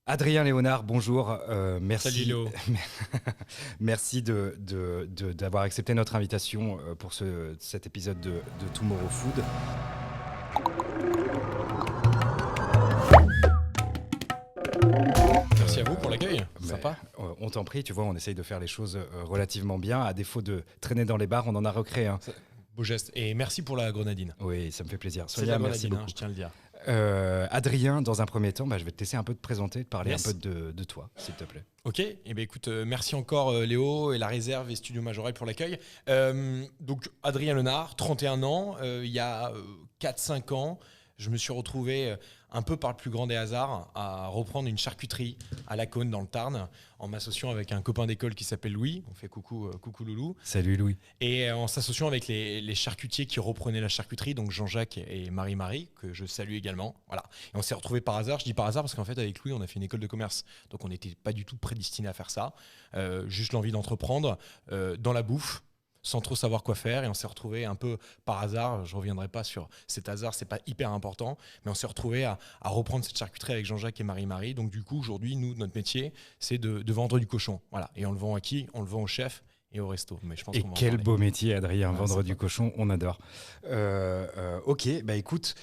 Adrien Léonard, bonjour. Salut Merci, Léo. merci d'avoir accepté notre invitation pour cet épisode de Tomorrow Food. Merci à vous pour l'accueil. Mais, Sympa. on t'en prie, tu vois, on essaye de faire les choses relativement bien. À défaut de traîner dans les bars, on en a recréé un. Beau geste. Et merci pour la grenadine. Oui, ça me fait plaisir. C'est de Sonia, la merci grenadine, beaucoup. je tiens à le dire. Adrien, dans un premier temps, je vais te laisser un peu te présenter, te parler Yes. un peu de toi, s'il te plaît. Ok, eh bien, écoute, merci encore Léo et la réserve et Studio Majorel pour l'accueil. Donc Adrien Lenard, 31 ans, il y a 4-5 ans, je me suis retrouvé un peu par le plus grand des hasards à reprendre une charcuterie à La Cône dans le Tarn en m'associant avec un copain d'école qui s'appelle Louis. On fait coucou Loulou. Salut Louis. Et en s'associant avec les charcutiers qui reprenaient la charcuterie, donc Jean-Jacques et Marie-Marie, que je salue également. Voilà. Et on s'est retrouvés par hasard. Je dis par hasard parce qu'en fait, avec Louis, on a fait une école de commerce. Donc on n'était pas du tout prédestiné à faire ça. Juste l'envie d'entreprendre dans la bouffe, sans trop savoir quoi faire. Et on s'est retrouvés un peu par hasard. Je ne reviendrai pas sur cet hasard, c'est pas hyper important. Mais on s'est retrouvés à reprendre cette charcuterie avec Jean-Jacques et Marie-Marie. Donc du coup, aujourd'hui, nous, notre métier, c'est de vendre du cochon. Voilà. Et on le vend à qui ? On le vend au chef et au resto. Mais je pense Et qu'on va en quel parler. beau métier, Adrien, Ah, vendre c'est du pas- cochon, on adore. Ok, écoute,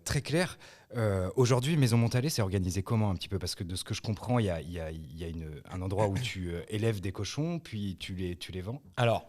très clair. Aujourd'hui, Maison Montalais, c'est organisé comment un petit peu? Parce que de ce que je comprends, il y a un endroit où tu élèves des cochons, puis tu les vends. Alors,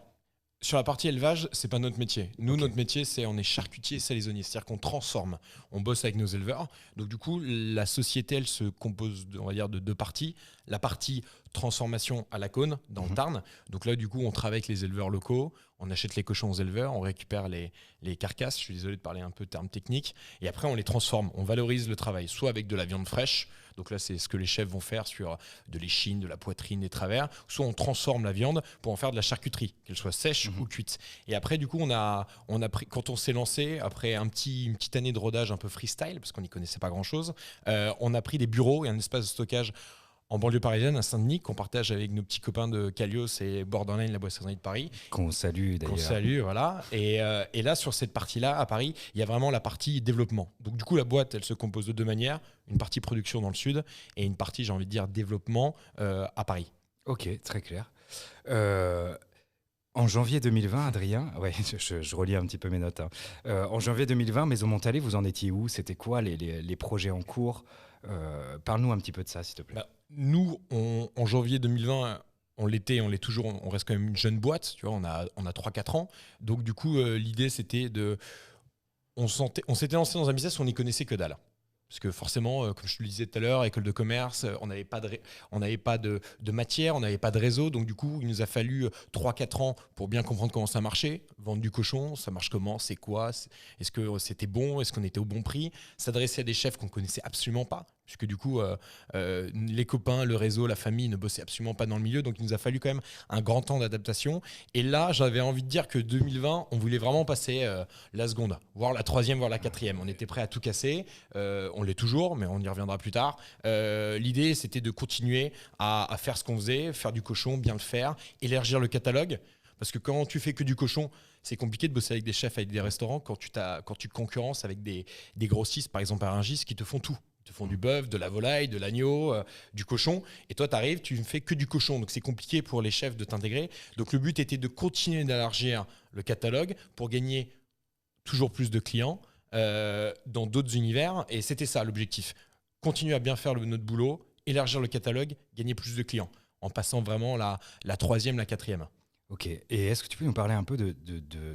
sur la partie élevage, c'est pas notre métier. Nous, Ok. notre métier, on est charcutier salaisonnier, c'est-à-dire qu'on transforme. On bosse avec nos éleveurs. Donc du coup, la société, elle se compose, on va dire, de deux parties. La partie transformation à la Cône, dans le Mhm. Tarn. Donc là, du coup, on travaille avec les éleveurs locaux. On achète les cochons aux éleveurs, on récupère les carcasses. Je suis désolé de parler un peu de termes techniques. Et après, on les transforme. On valorise le travail, soit avec de la viande fraîche. Donc là, c'est ce que les chefs vont faire sur de l'échine, de la poitrine, des travers. Soit on transforme la viande pour en faire de la charcuterie, qu'elle soit sèche ou cuite. Et après, du coup, on a pris, quand on s'est lancé, après une petite année de rodage un peu freestyle, parce qu'on n'y connaissait pas grand-chose, on a pris des bureaux et un espace de stockage en banlieue parisienne, à Saint-Denis, qu'on partage avec nos petits copains de Calios et Borderline, la boissonnerie de Paris. Qu'on salue Qu'on d'ailleurs. salue, voilà. Et là, sur cette partie-là, à Paris, il y a vraiment la partie développement. Donc, du coup, la boîte, elle se compose de deux manières. Une partie production dans le sud et une partie, j'ai envie de dire, développement à Paris. Ok, très clair. En janvier 2020, Adrien, ouais, je relis un petit peu mes notes, hein. En janvier 2020, Maison Montalais, vous en étiez où? C'était quoi les projets en cours? Parle-nous un petit peu de ça, s'il te plaît. Bah, nous, en janvier 2020, on l'était, on l'est toujours, on reste quand même une jeune boîte, tu vois, on a 3-4 ans. Donc, du coup, l'idée, c'était on s'était lancé dans un business où on n'y connaissait que dalle. Parce que forcément, comme je te le disais tout à l'heure, école de commerce, on n'avait pas de matière, on n'avait pas de réseau. Donc du coup, il nous a fallu 3-4 ans pour bien comprendre comment ça marchait. Vendre du cochon, ça marche comment? C'est quoi? Est-ce que c'était bon? Est-ce qu'on était au bon prix? S'adresser à des chefs qu'on ne connaissait absolument pas. Puisque du coup, les copains, le réseau, la famille ne bossaient absolument pas dans le milieu. Donc il nous a fallu quand même un grand temps d'adaptation. Et là, j'avais envie de dire que 2020, on voulait vraiment passer la seconde, voire la troisième, voire la quatrième. On était prêt à tout casser. On l'est toujours, mais on y reviendra plus tard. L'idée, c'était de continuer à faire ce qu'on faisait, faire du cochon, bien le faire, élargir le catalogue. Parce que quand tu fais que du cochon, c'est compliqué de bosser avec des chefs, avec des restaurants, quand tu concurrences avec des grossistes, par exemple à Rungis, qui te font tout. Ils te font du bœuf, de la volaille, de l'agneau, du cochon. Et toi, tu arrives, tu ne fais que du cochon. Donc, c'est compliqué pour les chefs de t'intégrer. Donc, le but était de continuer d'élargir le catalogue pour gagner toujours plus de clients dans d'autres univers. Et c'était ça l'objectif. Continuer à bien faire notre boulot, élargir le catalogue, gagner plus de clients en passant vraiment la troisième, la quatrième. Ok. Et est-ce que tu peux nous parler un peu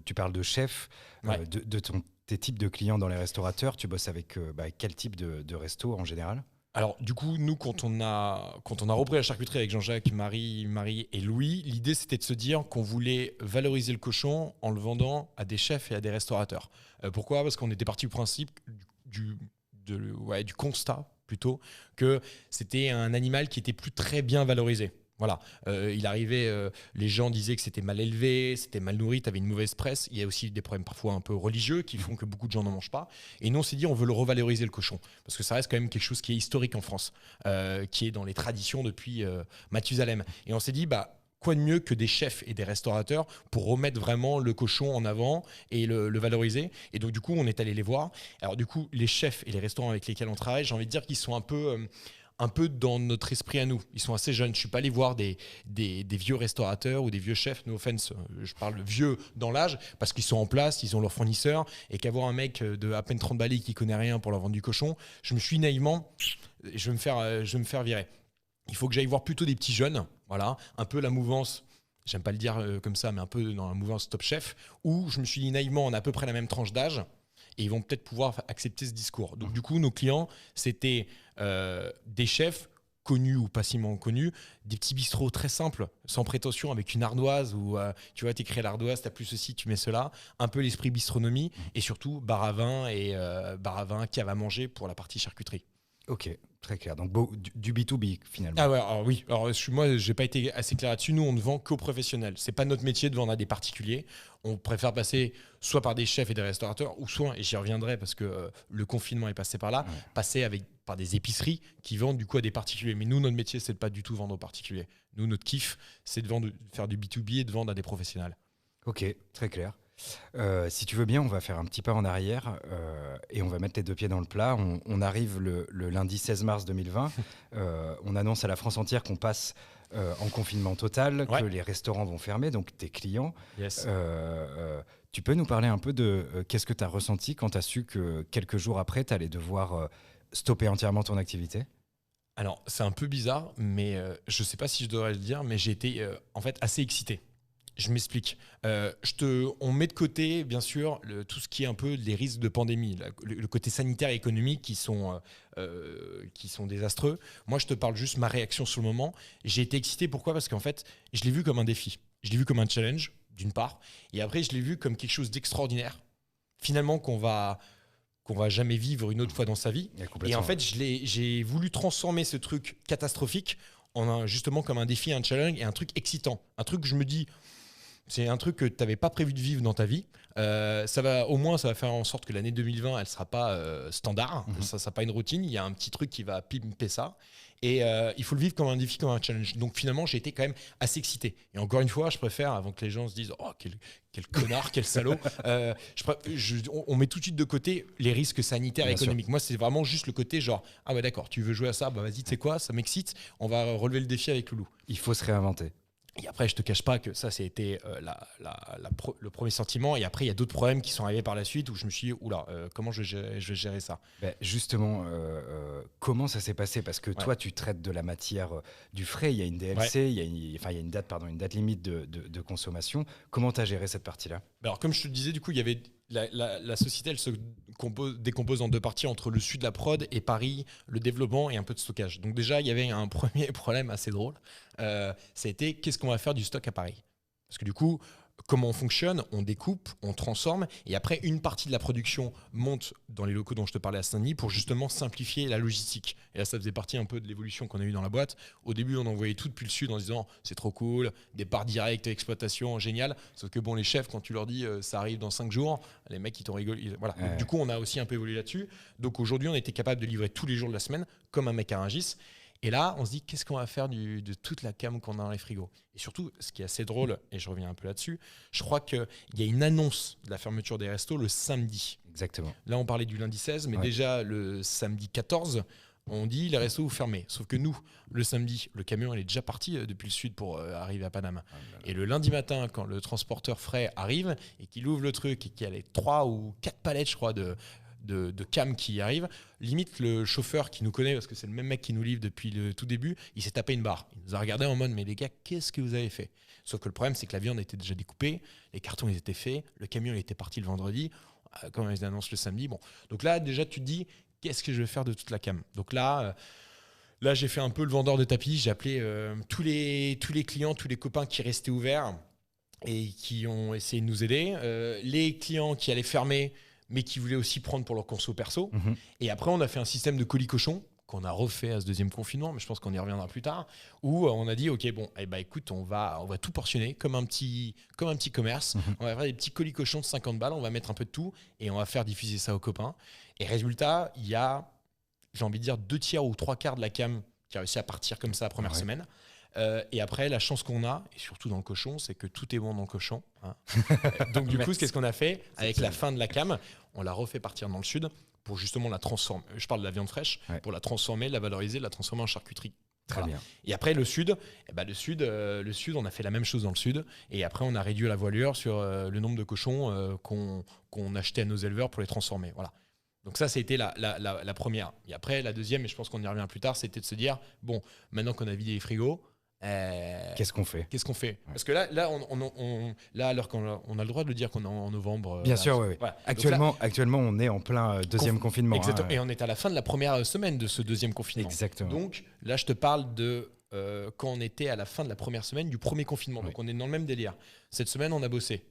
tu parles de chef, Ouais. tes types de clients dans les restaurateurs. Tu bosses avec quel type de resto en général? Alors, du coup, nous, quand on a repris la charcuterie avec Jean-Jacques, Marie et Louis, l'idée, c'était de se dire qu'on voulait valoriser le cochon en le vendant à des chefs et à des restaurateurs. Pourquoi ? Parce qu'on était parti du principe du constat, plutôt, que c'était un animal qui était plus très bien valorisé. Voilà, il arrivait, les gens disaient que c'était mal élevé, c'était mal nourri, tu avais une mauvaise presse. Il y a aussi des problèmes parfois un peu religieux qui font que beaucoup de gens n'en mangent pas. Et nous, on s'est dit, on veut le revaloriser le cochon. Parce que ça reste quand même quelque chose qui est historique en France, qui est dans les traditions depuis Mathusalem. Et on s'est dit, quoi de mieux que des chefs et des restaurateurs pour remettre vraiment le cochon en avant et le valoriser. Et donc, du coup, on est allé les voir. Alors, du coup, les chefs et les restaurants avec lesquels on travaille, j'ai envie de dire qu'ils sont un peu dans notre esprit à nous. Ils sont assez jeunes. Je ne suis pas allé voir des vieux restaurateurs ou des vieux chefs, no offense, je parle vieux dans l'âge, parce qu'ils sont en place, ils ont leurs fournisseurs, et qu'avoir un mec de à peine 30 balais qui connaît rien pour leur vendre du cochon, je me suis naïvement, je vais me faire virer. Il faut que j'aille voir plutôt des petits jeunes, voilà, un peu la mouvance, j'aime pas le dire comme ça, mais un peu dans la mouvance Top Chef, où je me suis dit naïvement, on a à peu près la même tranche d'âge, et ils vont peut-être pouvoir accepter ce discours. Donc du coup, nos clients, c'était des chefs connus ou pas si connus, des petits bistrots très simples, sans prétention, avec une ardoise où tu vois, t'écris à l'ardoise, t'as plus ceci, tu mets cela, un peu l'esprit bistronomie, et surtout bar à vin et cave à manger pour la partie charcuterie. Ok, très clair. Donc du B2B finalement. Ah ouais, alors oui. Alors moi, j'ai pas été assez clair là-dessus. Nous, on ne vend qu'aux professionnels. C'est pas notre métier de vendre à des particuliers. On préfère passer soit par des chefs et des restaurateurs, ou soit, et j'y reviendrai parce que le confinement est passé par là, passer par des épiceries qui vendent du coup à des particuliers. Mais nous, notre métier, c'est de pas du tout vendre aux particuliers. Nous, notre kiff, c'est de faire du B2B et de vendre à des professionnels. Ok, très clair. Si tu veux bien, on va faire un petit pas en arrière et on va mettre les deux pieds dans le plat. On arrive le lundi 16 mars 2020. On annonce à la France entière qu'on passe en confinement total, que les restaurants vont fermer, donc tes clients. Yes. Tu peux nous parler un peu de qu'est-ce que tu as ressenti quand tu as su que quelques jours après, tu allais devoir stopper entièrement ton activité? Alors, c'est un peu bizarre, mais je ne sais pas si je devrais le dire, mais j'ai été en fait assez excité. Je m'explique. On met de côté, bien sûr, tout ce qui est un peu les risques de pandémie, le côté sanitaire et économique qui sont désastreux. Moi, je te parle juste ma réaction sur le moment. J'ai été excité. Pourquoi ? Parce qu'en fait, je l'ai vu comme un défi. Je l'ai vu comme un challenge, d'une part. Et après, je l'ai vu comme quelque chose d'extraordinaire. Finalement, qu'on va jamais vivre une autre fois dans sa vie. Et en fait, j'ai voulu transformer ce truc catastrophique justement comme un défi, un challenge et un truc excitant. Un truc que je me dis... C'est un truc que tu n'avais pas prévu de vivre dans ta vie. Ça va faire en sorte que l'année 2020, elle ne sera pas standard. Ça ne sera pas une routine. Il y a un petit truc qui va pimper ça. Et il faut le vivre comme un défi, comme un challenge. Donc finalement, j'ai été quand même assez excité. Et encore une fois, je préfère, avant que les gens se disent « Oh, quel connard, quel salaud », on met tout de suite de côté les risques sanitaires et économiques. Moi, c'est vraiment juste le côté genre « Ah ouais, d'accord, tu veux jouer à ça, bah vas-y, tu sais quoi, ça m'excite, on va relever le défi avec Loulou. » Il faut se réinventer. Et après, je te cache pas que ça a été le premier sentiment. Et après, il y a d'autres problèmes qui sont arrivés par la suite où je me suis dit, oula, comment je vais gérer ça ? Justement, comment ça s'est passé ? Parce que toi, tu traites de la matière du frais. Il y a une DLC, il y a une date limite de consommation. Comment tu as géré cette partie-là ? Alors, comme je te disais, du coup, il y avait la société, elle se décompose en deux parties entre le sud de la prod et Paris, le développement et un peu de stockage. Donc déjà, il y avait un premier problème assez drôle. Ça a été, qu'est-ce qu'on va faire du stock à Paris ? Parce que du coup, comment on fonctionne ? On découpe, on transforme et après, une partie de la production monte dans les locaux dont je te parlais à Saint-Denis pour justement simplifier la logistique. Et là, ça faisait partie un peu de l'évolution qu'on a eue dans la boîte. Au début, on envoyait tout depuis le sud en disant c'est trop cool, départ direct, exploitation, génial. Sauf que bon, les chefs, quand tu leur dis ça arrive dans 5 jours, les mecs, ils t'ont rigolé. Voilà. Donc, du coup, on a aussi un peu évolué là-dessus. Donc aujourd'hui, on était capable de livrer tous les jours de la semaine, comme un mec à Rungis. Et là, on se dit, qu'est-ce qu'on va faire de toute la cam qu'on a dans les frigos ? Et surtout, ce qui est assez drôle, et je reviens un peu là-dessus, je crois qu'il y a une annonce de la fermeture des restos le samedi. Exactement. Là, on parlait du lundi 16, mais déjà le samedi 14, on dit les restos vous fermez. Sauf que nous, le samedi, le camion il est déjà parti depuis le sud pour arriver à Paname. Et le lundi matin, quand le transporteur frais arrive et qu'il ouvre le truc et qu'il y a les 3 ou 4 palettes, je crois, de cam qui arrive, limite le chauffeur qui nous connaît, parce que c'est le même mec qui nous livre depuis le tout début, il s'est tapé une barre. Il nous a regardé en mode, mais les gars, qu'est-ce que vous avez fait ? Sauf que le problème, c'est que la viande était déjà découpée, les cartons ils étaient faits, le camion il était parti le vendredi, quand ils annoncent le samedi. Bon. Donc là, déjà, tu te dis, qu'est-ce que je vais faire de toute la cam ? Donc là, j'ai fait un peu le vendeur de tapis, j'ai appelé tous les clients, tous les copains qui restaient ouverts et qui ont essayé de nous aider. Les clients qui allaient fermer, mais qui voulaient aussi prendre pour leur conso perso. Et après, on a fait un système de colis cochon qu'on a refait à ce deuxième confinement, mais je pense qu'on y reviendra plus tard, où on a dit, ok, bon, écoute, on va tout portionner comme un petit commerce. On va faire des petits colis cochons de 50 balles, on va mettre un peu de tout et on va faire diffuser ça aux copains. Et résultat, il y a, j'ai envie de dire, 2 tiers ou 3 quarts de la cam qui a réussi à partir comme ça la première semaine. Et après, la chance qu'on a, et surtout dans le cochon, c'est que tout est bon dans le cochon. Donc du coup, qu'est-ce qu'on a fait ? Avec la fin de la cam, on l'a refait partir dans le sud pour justement la transformer. Je parle de la viande fraîche, pour la transformer, la valoriser, la transformer en charcuterie. Très bien. Et après, le sud, le sud, on a fait la même chose dans le sud. Et après, on a réduit la voilure sur le nombre de cochons qu'on achetait à nos éleveurs pour les transformer. Voilà. Donc ça, c'était la première. Et après, la deuxième, et je pense qu'on y revient plus tard, c'était de se dire, bon, maintenant qu'on a vidé les frigos, qu'est-ce qu'on fait ? Parce que là, à l'heure qu'on on a le droit de le dire qu'on est en novembre. Bien sûr, oui. Voilà. Actuellement, on est en plein deuxième confinement. Exactement. Et on est à la fin de la première semaine de ce deuxième confinement. Exactement. Donc là, je te parle de quand on était à la fin de la première semaine du premier confinement. Donc on est dans le même délire. Cette semaine, on a bossé.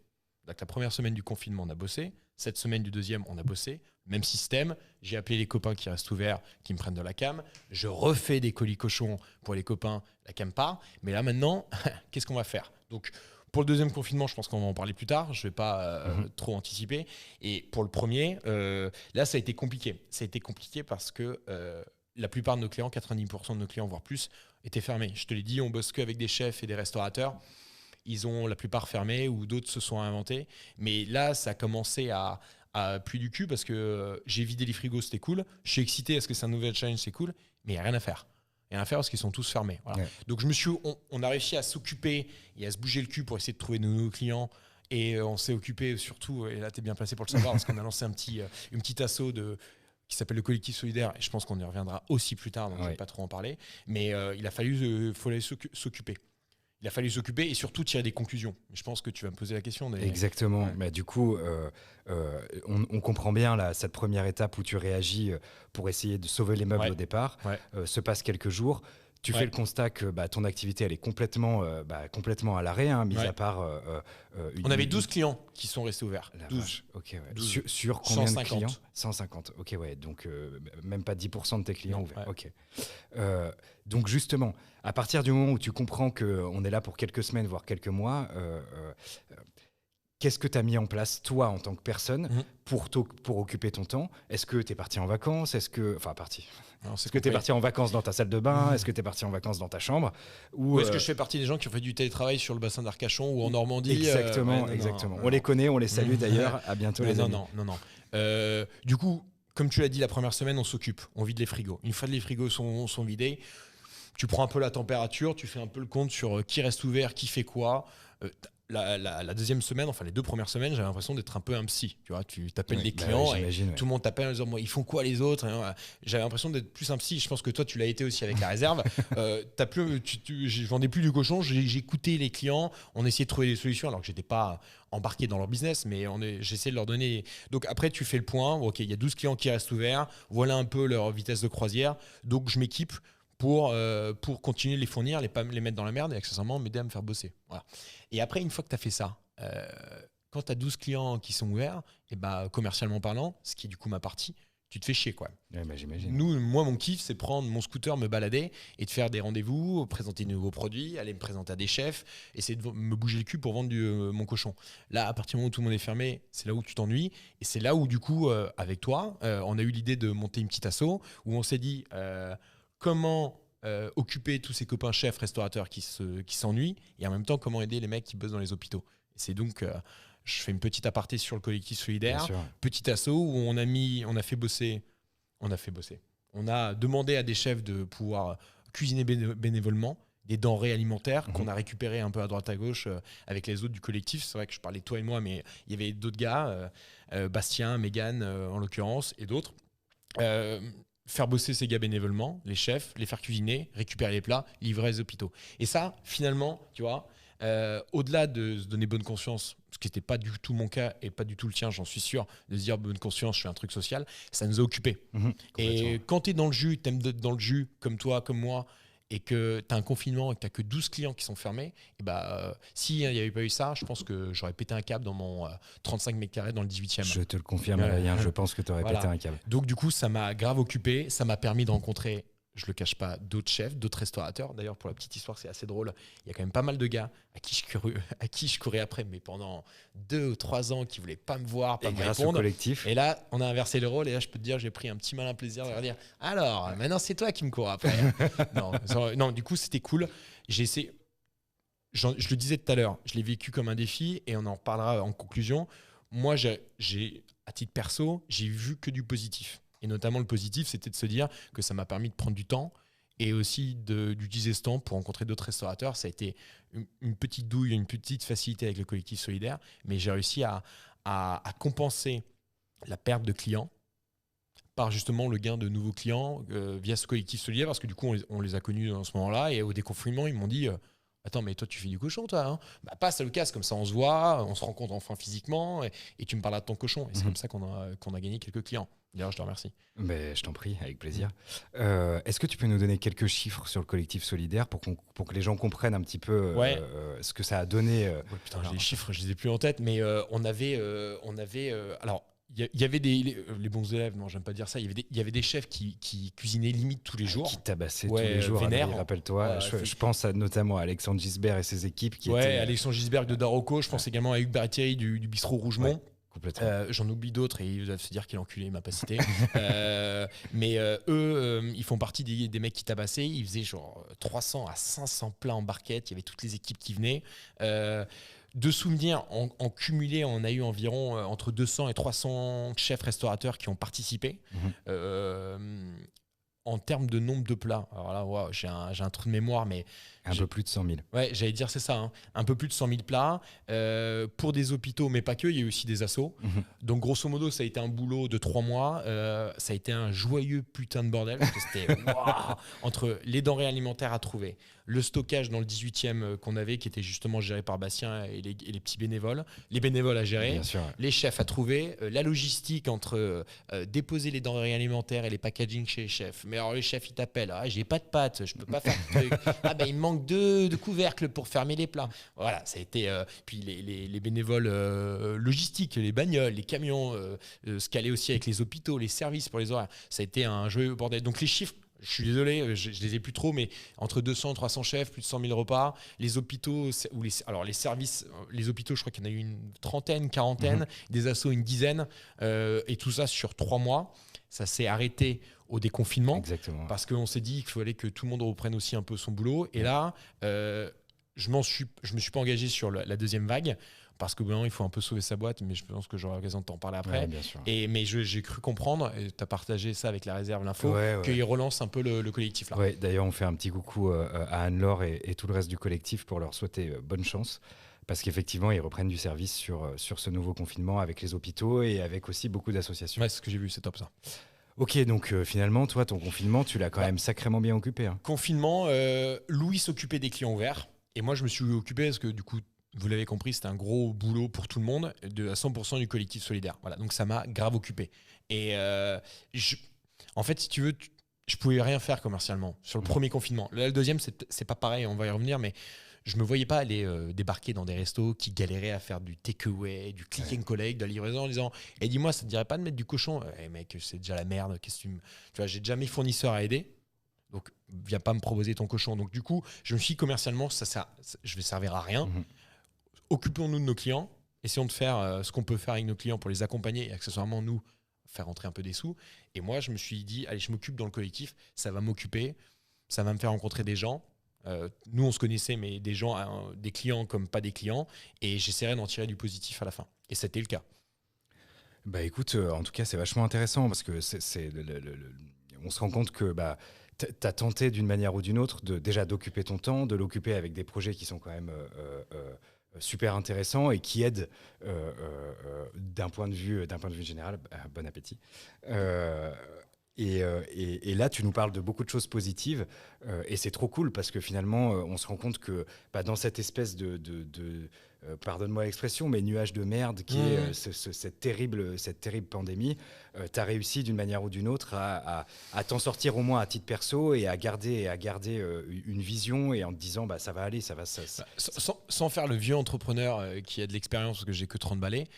Donc la première semaine du confinement, on a bossé. Cette semaine du deuxième, on a bossé. Même système. J'ai appelé les copains qui restent ouverts, qui me prennent de la cam. Je refais des colis cochons pour les copains. La cam part. Mais là, maintenant, qu'est-ce qu'on va faire ? Donc, pour le deuxième confinement, je pense qu'on va en parler plus tard. Je ne vais pas trop anticiper. Et pour le premier, là, ça a été compliqué. Ça a été compliqué parce que la plupart de nos clients, 90% de nos clients, voire plus, étaient fermés. Je te l'ai dit, on bosse qu'avec des chefs et des restaurateurs. Ils ont la plupart fermé ou d'autres se sont inventés. Mais là, ça a commencé à pluie du cul parce que j'ai vidé les frigos, c'était cool. Je suis excité parce que c'est un nouvel challenge, c'est cool. Mais il n'y a rien à faire. Il n'y a rien à faire parce qu'ils sont tous fermés. Voilà. Ouais. Donc, on a réussi à s'occuper et à se bouger le cul pour essayer de trouver de nouveaux clients. Et on s'est occupé surtout, et là, tu es bien placé pour le savoir, parce qu'on a lancé une petite asso qui s'appelle le collectif solidaire. Et je pense qu'on y reviendra aussi plus tard, donc je ne vais pas trop en parler. Mais il a fallu s'occuper. Il a fallu s'occuper et surtout tirer des conclusions. Je pense que tu vas me poser la question. Exactement. Ouais. Mais du coup, on comprend bien là, cette première étape où tu réagis pour essayer de sauver les meubles au départ. Se passe quelques jours. Tu fais le constat que ton activité elle est complètement à l'arrêt, mis à part. On avait 12 clients qui sont restés ouverts. 12. Okay, 12. Sur combien 150. de clients ? 150. Ok, ouais. Donc, même pas 10% de tes clients ouverts. Ok. Donc, justement, à partir du moment où tu comprends qu'on est là pour quelques semaines, voire quelques mois, qu'est-ce que tu as mis en place, toi, en tant que personne, pour occuper ton temps ? Est-ce que tu es parti en vacances ? Est-ce que tu es parti en vacances dans ta salle de bain ? Est-ce que tu es parti en vacances dans ta chambre ? Ou est-ce que je fais partie des gens qui ont fait du télétravail sur le bassin d'Arcachon ou en Normandie ? Exactement. On les connaît, on les salue d'ailleurs. À bientôt, les amis. Non. Du coup, comme tu l'as dit, la première semaine, on s'occupe. On vide les frigos. Une fois que les frigos sont vidés, tu prends un peu la température, tu fais un peu le compte sur qui reste ouvert, qui fait quoi. La deuxième semaine, enfin les 2 premières semaines, j'avais l'impression d'être un peu un psy. Tu vois, tu t'appelles les clients et tout le monde t'appelle en disant ils font quoi les autres ? J'avais l'impression d'être plus un psy. Je pense que toi, tu l'as été aussi avec la réserve. Je vendais plus du cochon, j'écoutais les clients, on essayait de trouver des solutions alors que j'étais pas embarqué dans leur business, mais j'essayais de leur donner. Donc après, tu fais le point. Ok, il y a 12 clients qui restent ouverts. Voilà un peu leur vitesse de croisière. Donc je m'équipe pour continuer de les fournir, pas les mettre dans la merde et accessoirement m'aider à me faire bosser. Voilà. Et après, une fois que tu as fait ça, quand tu as 12 clients qui sont ouverts, et commercialement parlant, ce qui est du coup ma partie, tu te fais chier, quoi. Ouais, j'imagine. Moi, mon kiff, c'est prendre mon scooter, me balader et de faire des rendez-vous, présenter de nouveaux produits, aller me présenter à des chefs, essayer de me bouger le cul pour vendre mon cochon. Là, à partir du moment où tout le monde est fermé, c'est là où tu t'ennuies. Et c'est là où, du coup, avec toi, on a eu l'idée de monter une petite asso où on s'est dit comment occuper tous ces copains chefs, restaurateurs qui s'ennuient et en même temps, comment aider les mecs qui bossent dans les hôpitaux. Et c'est donc... je fais une petite aparté sur le collectif solidaire, petit asso où on a fait bosser. On a demandé à des chefs de pouvoir cuisiner bénévolement des denrées alimentaires qu'on a récupérées un peu à droite à gauche avec les autres du collectif. C'est vrai que je parlais de toi et moi, mais il y avait d'autres gars, Bastien, Mégane en l'occurrence et d'autres. Faire bosser ces gars bénévolement, les chefs, les faire cuisiner, récupérer les plats, livrer les hôpitaux. Et ça, finalement, tu vois, au-delà de se donner bonne conscience, ce qui n'était pas du tout mon cas et pas du tout le tien, j'en suis sûr, de se dire bonne conscience, je fais un truc social, ça nous a occupés. Et quand tu es dans le jus, tu aimes être dans le jus, comme toi, comme moi, et que tu as un confinement et que tu n'as que 12 clients qui sont fermés, et s'il n'y avait pas eu ça, je pense que j'aurais pété un câble dans mon 35 mètres carrés dans le 18e. Je te le confirme, Adrien, je pense que tu aurais pété un câble. Donc du coup, ça m'a grave occupé, ça m'a permis de rencontrer, je le cache pas, d'autres chefs, d'autres restaurateurs. D'ailleurs, pour la petite histoire, c'est assez drôle. Il y a quand même pas mal de gars à qui je courais après, mais pendant 2 ou 3 ans, qui voulaient pas me voir, pas me répondre. Au collectif. Et là, on a inversé le rôle. Et là, je peux te dire, j'ai pris un petit malin plaisir de leur dire alors, maintenant, c'est toi qui me cours après. non, du coup, c'était cool. J'ai essayé. Je le disais tout à l'heure, je l'ai vécu comme un défi et on en reparlera en conclusion. Moi, à titre perso, j'ai vu que du positif. Et notamment le positif, c'était de se dire que ça m'a permis de prendre du temps et aussi d'utiliser ce temps pour rencontrer d'autres restaurateurs. Ça a été une petite douille, une petite facilité avec le collectif solidaire, mais j'ai réussi à compenser la perte de clients par justement le gain de nouveaux clients via ce collectif solidaire, parce que du coup, on les a connus dans ce moment-là, et au déconfinement, ils m'ont dit attends, mais toi, tu fais du cochon, toi, hein? Bah, passe à l'occasion, comme ça, on se voit, on se rencontre enfin physiquement, et tu me parles de ton cochon. Et c'est comme ça qu'on a gagné quelques clients. D'ailleurs, je te remercie. Mais je t'en prie, avec plaisir. Est-ce que tu peux nous donner quelques chiffres sur le collectif solidaire pour que les gens comprennent un petit peu ce que ça a donné Putain, j'ai les chiffres, je les ai plus en tête, mais on avait alors, il y avait les bons élèves, non, j'aime pas dire ça. Il y avait des chefs qui cuisinaient limite tous les jours. Qui tabassaient tous les jours. Vénère. Rappelle-toi, je pense notamment à Alexandre Gisbert et ses équipes qui étaient. Alexandre Gisbert de Daroco. Je pense également à Hugues Baratieri du bistrot Rougemont. Ouais, complètement. J'en oublie d'autres et ils doivent se dire qu'il enculé, il m'a pas cité. Mais eux, ils font partie des mecs qui tabassaient. Ils faisaient genre 300 à 500 plats en barquette. Il y avait toutes les équipes qui venaient. De souvenirs, en cumulé, on a eu environ entre 200 et 300 chefs restaurateurs qui ont participé. En termes de nombre de plats, alors là, wow, j'ai un trou de mémoire, mais... Un peu plus de 100 000. Ouais, j'allais dire, c'est ça. Hein. Un peu plus de 100 000 plats. Pour des hôpitaux, mais pas que, il y a eu aussi des assos. Donc, grosso modo, ça a été un boulot de 3 mois. Ça a été un joyeux putain de bordel. Parce que c'était entre les denrées alimentaires à trouver, le stockage dans le 18e qu'on avait, qui était justement géré par Bastien et les petits bénévoles, les bénévoles à gérer, Bien sûr, ouais. Les chefs à trouver, la logistique entre déposer les denrées alimentaires et les packaging chez les chefs. Mais alors, les chefs, ils t'appellent. Ah, j'ai pas de pâtes, je peux pas faire de truc. Ah, ben, il me manque de couvercles pour fermer les plats. Voilà, ça a été. Puis les bénévoles logistiques, les bagnoles, les camions, ce qu'allait aussi avec les hôpitaux, les services pour les horaires. Ça a été un joyeux bordel. Donc, les chiffres. Je suis désolé, je les ai plus trop, mais entre 200 et 300 chefs, plus de 100 000 repas. Les hôpitaux, alors les services, les hôpitaux, je crois qu'il y en a eu une trentaine, quarantaine, des assos une dizaine, et tout ça sur 3 mois. Ça s'est arrêté au déconfinement. Exactement. Parce qu'on s'est dit qu'il fallait que tout le monde reprenne aussi un peu son boulot. Et là, je me suis pas engagé sur la deuxième vague. Parce que il faut un peu sauver sa boîte, mais je pense que j'aurai l'occasion de t'en parler après. Ouais, bien sûr. Mais j'ai cru comprendre, et tu as partagé ça avec la réserve, l'info, qu'ils relancent un peu le collectif là. Ouais, d'ailleurs, on fait un petit coucou à Anne-Laure et tout le reste du collectif pour leur souhaiter bonne chance. Parce qu'effectivement, ils reprennent du service sur ce nouveau confinement avec les hôpitaux et avec aussi beaucoup d'associations. Ouais, c'est ce que j'ai vu, c'est top ça. Ok, donc finalement, toi, ton confinement, tu l'as quand même sacrément bien occupé. Hein. Confinement, Louis s'occupait des clients ouverts. Et moi, je me suis occupé parce que du coup, vous l'avez compris, c'était un gros boulot pour tout le monde, à 100% du collectif solidaire. Voilà, donc ça m'a grave occupé. Et en fait, si tu veux, je pouvais rien faire commercialement sur le premier confinement. Là, le deuxième, c'est pas pareil, on va y revenir, mais je me voyais pas aller débarquer dans des restos qui galéraient à faire du takeaway, du click and collect, de la livraison en disant dis-moi, ça te dirait pas de mettre du cochon? Mec, c'est déjà la merde. Qu'est-ce que tu vois, j'ai déjà mes fournisseurs à aider. Donc, viens pas me proposer ton cochon. Donc, du coup, je me suis dit, commercialement, je vais servir à rien. Occupons-nous de nos clients, essayons de faire ce qu'on peut faire avec nos clients pour les accompagner et accessoirement nous faire rentrer un peu des sous. Et moi, je me suis dit, allez, je m'occupe dans le collectif, ça va m'occuper, ça va me faire rencontrer des gens. Nous, on se connaissait, mais des gens, des clients comme pas des clients, et j'essaierai d'en tirer du positif à la fin. Et c'était le cas. Bah écoute, en tout cas, c'est vachement intéressant parce que on se rend compte que tu as tenté d'une manière ou d'une autre déjà d'occuper ton temps, de l'occuper avec des projets qui sont quand même super intéressants et qui aident d'un point de vue général. Bon appétit. Et là, tu nous parles de beaucoup de choses positives et c'est trop cool parce que finalement, on se rend compte que dans cette espèce de pardonne-moi l'expression, mais nuage de merde qui est cette terrible pandémie, tu as réussi d'une manière ou d'une autre à t'en sortir au moins à titre perso et à garder une vision et en te disant ça va aller, ça va. Sans faire le vieux entrepreneur qui a de l'expérience parce que j'ai que 30 balais.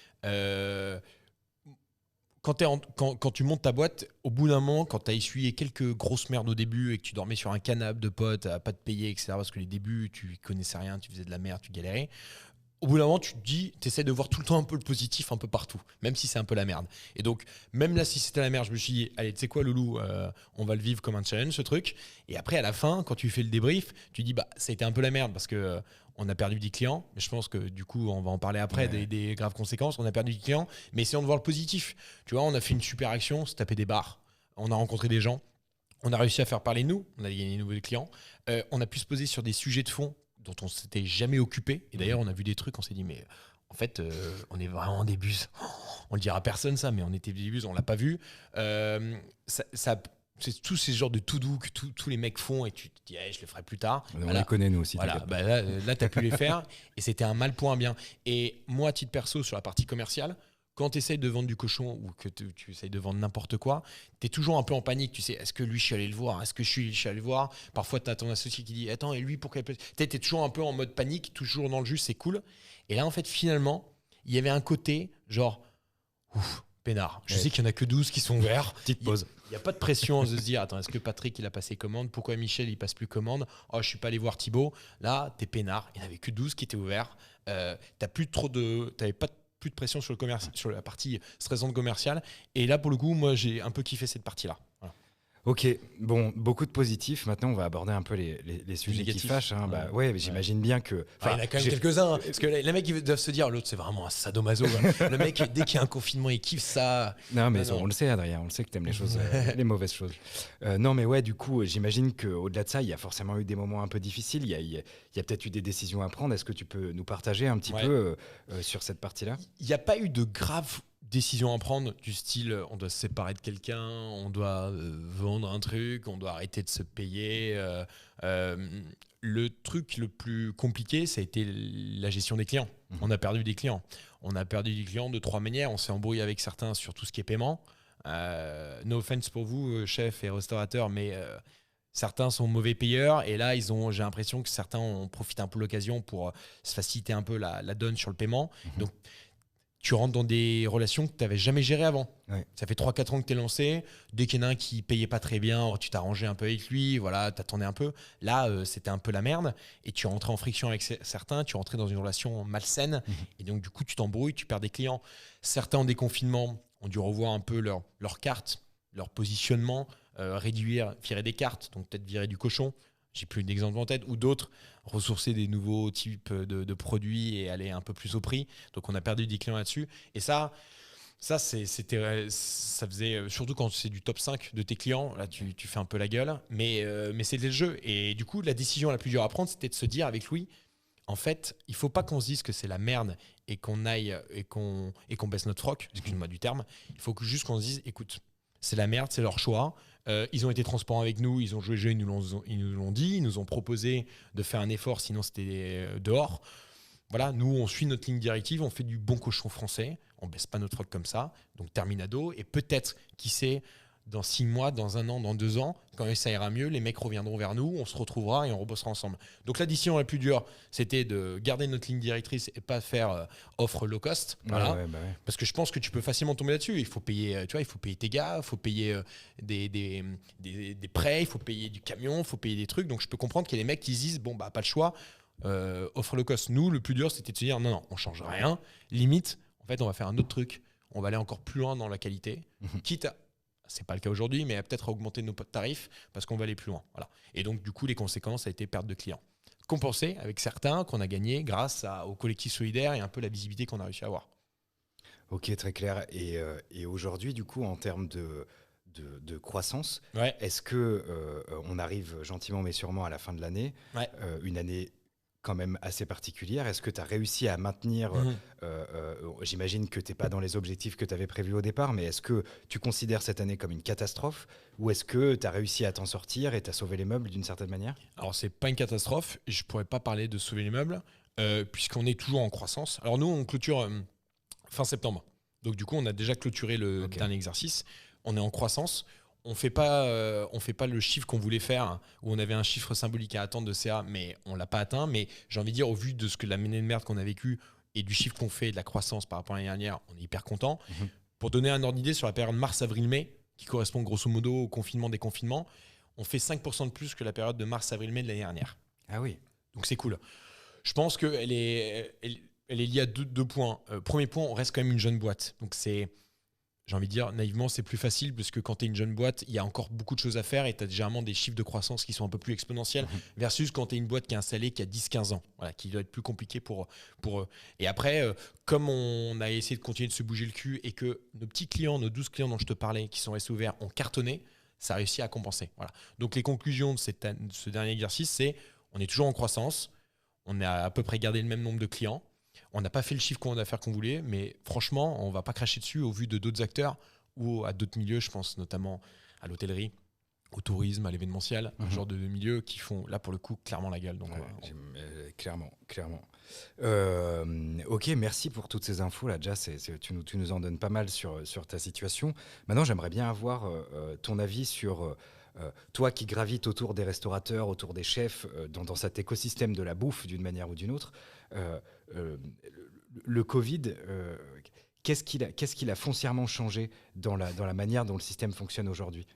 Quand tu montes ta boîte, au bout d'un moment, quand tu as essuyé quelques grosses merdes au début et que tu dormais sur un canapé de potes à pas te payer, etc., parce que les débuts, tu connaissais rien, tu faisais de la merde, tu galérais, au bout d'un moment, tu te dis, tu essaies de voir tout le temps un peu le positif un peu partout, même si c'est un peu la merde. Et donc, même là, si c'était la merde, je me suis dit, allez, tu sais quoi, Loulou, on va le vivre comme un challenge, ce truc. Et après, à la fin, quand tu fais le débrief, tu dis, ça a été un peu la merde parce que on a perdu 10 clients. Mais je pense que du coup, on va en parler après, des graves conséquences. On a perdu 10 clients, mais essayons de voir le positif. Tu vois, on a fait une super action, se taper des barres. on a rencontré des gens, on a réussi à faire parler de nous, on a gagné de nouveaux clients, on a pu se poser sur des sujets de fond dont on s'était jamais occupé. Et d'ailleurs, on a vu des trucs, on s'est dit, mais en fait, on est vraiment des buses. On le dira à personne ça, mais on était des buses, on l'a pas vu. C'est tous ces genres de to-do que tous les mecs font et tu te dis, je le ferai plus tard. On les connaît nous aussi. Voilà, là tu as pu les faire et c'était un mal pour un bien. Et moi, à titre perso, sur la partie commerciale, quand tu essayes de vendre du cochon ou que tu essayes de vendre n'importe quoi, tu es toujours un peu en panique. Tu sais, est-ce que lui, je suis allé le voir? Est-ce que je suis allé le voir? Parfois, tu as ton associé qui dit, attends, et lui, pourquoi tu es toujours un peu en mode panique, toujours dans le jus, c'est cool. Et là, en fait, finalement, il y avait un côté genre, ouf, peinard. Je sais qu'il n'y en a que 12 qui sont ouverts. Petite pause. Il n'y a pas de pression de se dire, attends, est-ce que Patrick, il a passé commande? Pourquoi Michel, il passe plus commande? Oh, je ne suis pas allé voir Thibaut. Là, tu es peinard. Il n'y en avait que 12 qui étaient ouverts. Tu n'avais pas plus de pression sur, sur la partie stressante commerciale. Et là, pour le coup, moi, j'ai un peu kiffé cette partie-là. Voilà. Ok, bon, beaucoup de positifs. Maintenant, on va aborder un peu les sujets qui fâchent. Hein. J'imagine bien que... il y en a quand même quelques-uns. Hein, parce que les mecs, ils doivent se dire, l'autre, c'est vraiment un sadomaso. Le mec, dès qu'il y a un confinement, il kiffe ça. Non, mais on le sait, Adrien. On le sait que t'aimes les choses, les mauvaises choses. Non, mais ouais, du coup, j'imagine qu'au-delà de ça, il y a forcément eu des moments un peu difficiles. Il y a peut-être eu des décisions à prendre. Est-ce que tu peux nous partager un petit peu sur cette partie-là? Il n'y a pas eu de graves décision à prendre du style on doit se séparer de quelqu'un, on doit vendre un truc, on doit arrêter de se payer. Le truc le plus compliqué, ça a été la gestion des clients. On a perdu des clients. On a perdu des clients de 3 manières. On s'est embrouillé avec certains sur tout ce qui est paiement. No offense pour vous, chefs et restaurateurs, mais certains sont mauvais payeurs. Et là, j'ai l'impression que certains ont profité un peu de l'occasion pour se faciliter un peu la donne sur le paiement. Donc, tu rentres dans des relations que tu n'avais jamais gérées avant. Ouais. Ça fait 3-4 ans que tu es lancé. Dès qu'il y en a un qui ne payait pas très bien, tu t'arrangeais un peu avec lui, voilà, tu attendais un peu. Là, c'était un peu la merde. Et tu rentrais en friction avec certains, tu rentrais dans une relation malsaine. Et donc, du coup, tu t'embrouilles, tu perds des clients. Certains en déconfinement ont dû revoir un peu leur carte, leur positionnement, réduire, virer des cartes, donc peut-être virer du cochon. J'ai plus d'exemples en tête, ou d'autres, ressourcer des nouveaux types de produits et aller un peu plus au prix. Donc, on a perdu des clients là-dessus. Et ça faisait, surtout quand c'est du top 5 de tes clients, là, tu fais un peu la gueule. Mais c'était le jeu. Et du coup, la décision la plus dure à prendre, c'était de se dire avec Louis, en fait, il ne faut pas qu'on se dise que c'est la merde et qu'on aille et qu'on baisse notre froc, excuse-moi du terme. Il faut juste qu'on se dise, écoute, c'est la merde, c'est leur choix. Ils ont été transparents avec nous, ils ont joué le jeu, ils nous l'ont dit, ils nous ont proposé de faire un effort, sinon c'était dehors. Voilà, nous, on suit notre ligne directive, on fait du bon cochon français, on ne baisse pas notre froc comme ça, donc terminado. Et peut-être, qui sait, dans 6 mois, dans 1 an, dans 2 ans, quand ça ira mieux, les mecs reviendront vers nous, on se retrouvera et on rebossera ensemble. Donc la décision la plus dure, c'était de garder notre ligne directrice et pas faire offre low cost. Voilà. Parce que je pense que tu peux facilement tomber là-dessus. Il faut payer, il faut payer tes gars, il faut payer des prêts, il faut payer du camion, il faut payer des trucs. Donc je peux comprendre qu'il y a des mecs qui se disent, bon, pas le choix, offre low cost. Nous, le plus dur, c'était de se dire, non, on change rien. Limite, en fait, on va faire un autre truc. On va aller encore plus loin dans la qualité, quitte à... C'est pas le cas aujourd'hui, mais peut-être à augmenter nos tarifs parce qu'on va aller plus loin. Voilà. Et donc, du coup, les conséquences, ça a été perte de clients. Compensé avec certains qu'on a gagné grâce au collectif solidaire et un peu la visibilité qu'on a réussi à avoir. Ok, très clair. Et aujourd'hui, du coup, en termes de croissance, est-ce que on arrive gentiment mais sûrement à la fin de l'année, une année quand même assez particulière. Est-ce que tu as réussi à maintenir, j'imagine que tu n'es pas dans les objectifs que tu avais prévus au départ, mais est-ce que tu considères cette année comme une catastrophe ou est-ce que tu as réussi à t'en sortir et tu as sauvé les meubles d'une certaine manière? Alors, ce n'est pas une catastrophe. Je ne pourrais pas parler de sauver les meubles puisqu'on est toujours en croissance. Alors, nous, on clôture fin septembre. Donc, du coup, on a déjà clôturé le dernier exercice. On est en croissance. On fait pas le chiffre qu'on voulait faire, où on avait un chiffre symbolique à attendre de CA, mais on ne l'a pas atteint. Mais j'ai envie de dire, au vu de ce que la menée de merde qu'on a vécu et du chiffre qu'on fait, de la croissance par rapport à l'année dernière, on est hyper content. Pour donner un ordre d'idée, sur la période mars, avril, mai, qui correspond grosso modo au confinement, déconfinement, on fait 5% de plus que la période de mars, avril, mai de l'année dernière. Ah oui. Donc c'est cool. Je pense qu'elle est liée à deux points. Premier point, on reste quand même une jeune boîte. Donc c'est j'ai envie de dire naïvement, c'est plus facile parce que quand tu es une jeune boîte, il y a encore beaucoup de choses à faire et tu as généralement des chiffres de croissance qui sont un peu plus exponentiels versus quand tu es une boîte qui est installée qui a 10-15 ans, voilà, qui doit être plus compliqué pour eux. Et après, comme on a essayé de continuer de se bouger le cul et que nos petits clients, nos 12 clients dont je te parlais, qui sont restés ouverts, ont cartonné, ça a réussi à compenser. Voilà. Donc les conclusions de ce dernier exercice, c'est on est toujours en croissance, on a à peu près gardé le même nombre de clients. On n'a pas fait le chiffre d'affaires qu'on voulait, mais franchement, on ne va pas cracher dessus au vu de d'autres acteurs ou à d'autres milieux, je pense notamment à l'hôtellerie, au tourisme, à l'événementiel, un genre de milieux qui font, là pour le coup, clairement la gueule. Donc, clairement. Ok, merci pour toutes ces infos là. Déjà, tu nous en donnes pas mal sur ta situation. Maintenant, j'aimerais bien avoir ton avis sur toi qui gravites autour des restaurateurs, autour des chefs, dans cet écosystème de la bouffe d'une manière ou d'une autre. Le Covid, qu'est-ce qu'il a foncièrement changé dans la manière dont le système fonctionne aujourd'hui?